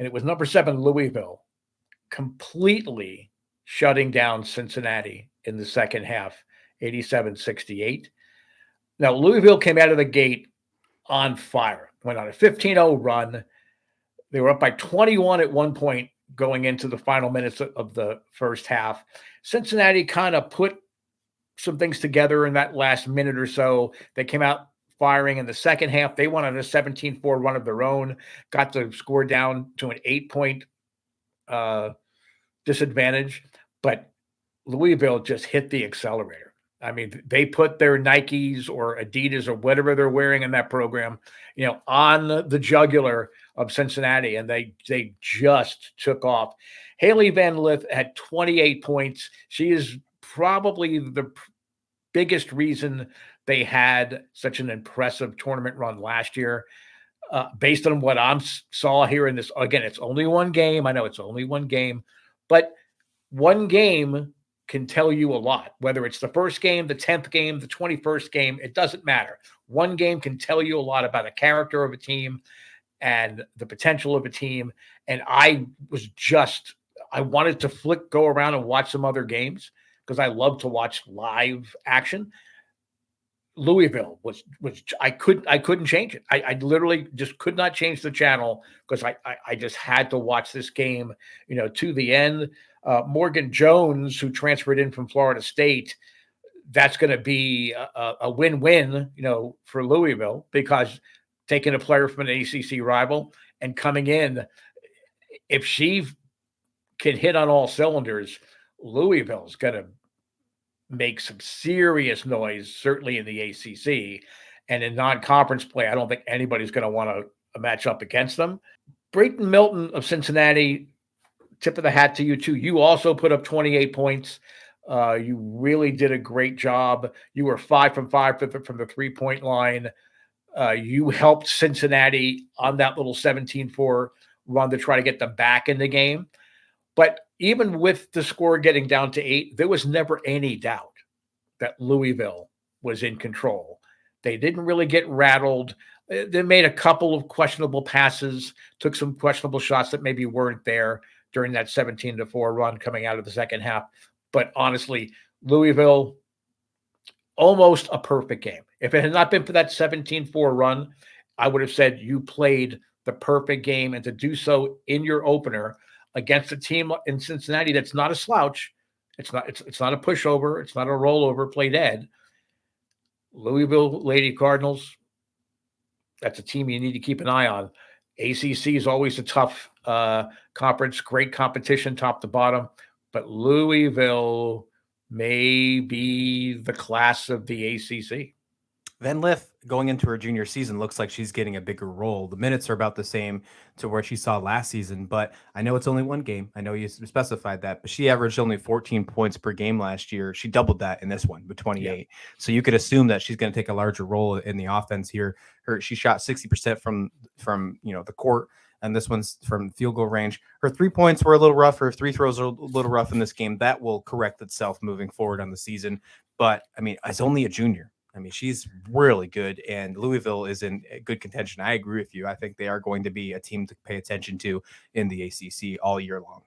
and it was number 7 Louisville completely shutting down Cincinnati in the second half, 87-68. Now, Louisville came out of the gate on fire, went on a 15-0 run. They were up by 21 at one point going into the final minutes of the first half. Cincinnati kind of put some things together in that last minute or so. They came out firing in the second half. They went on a 17-4 run of their own, got the score down to an 8-point disadvantage, but Louisville just hit the accelerator. I mean, they put their Nikes or Adidas or whatever they're wearing in that program, on the jugular of Cincinnati, and they just took off. Haley Van Lith had 28 points. She is probably the biggest reason they had such an impressive tournament run last year. Based on what I saw here in this, again, it's only one game. I know it's only one game, but one game can tell you a lot, whether it's the first game, the 10th game, the 21st game, it doesn't matter. One game can tell you a lot about the character of a team and the potential of a team. And I wanted to go around and watch some other games because I love to watch live action. Louisville was I couldn't change it. I literally just could not change the channel because I just had to watch this game, to the end. Morgan Jones, who transferred in from Florida State, that's going to be a win-win, for Louisville, because taking a player from an ACC rival and coming in, if she can hit on all cylinders, Louisville's going to make some serious noise, certainly in the ACC. And in non-conference play, I don't think anybody's going to want to match up against them. Brayton Milton of Cincinnati, tip of the hat to you too. You also put up 28 points. You really did a great job. You were 5 from 5 from the three-point line. You helped Cincinnati on that little 17-4 run to try to get them back in the game. But even with the score getting down to 8, there was never any doubt that Louisville was in control. They didn't really get rattled. They made a couple of questionable passes, took some questionable shots that maybe weren't there during that 17-4 run coming out of the second half. But honestly, Louisville, almost a perfect game. If it had not been for that 17-4 run, I would have said you played the perfect game, and to do so in your opener against a team in Cincinnati that's not a slouch. It's not a pushover. It's not a rollover, play dead. Louisville Lady Cardinals, that's a team you need to keep an eye on. ACC is always a tough conference, great competition top to bottom, but Louisville may be the class of the ACC. Van Lith, going into her junior season, looks like she's getting a bigger role. The minutes are about the same to where she saw last season, but I know it's only one game. I know you specified that, but she averaged only 14 points per game last year. She doubled that in this one with 28. Yeah. So you could assume that she's going to take a larger role in the offense here. She shot 60% from the court, and this one's from field goal range. Her 3 points were a little rough. Her free throws are a little rough in this game. That will correct itself moving forward on the season. But I mean, as only a junior, I mean, she's really good, and Louisville is in good contention. I agree with you. I think they are going to be a team to pay attention to in the ACC all year long.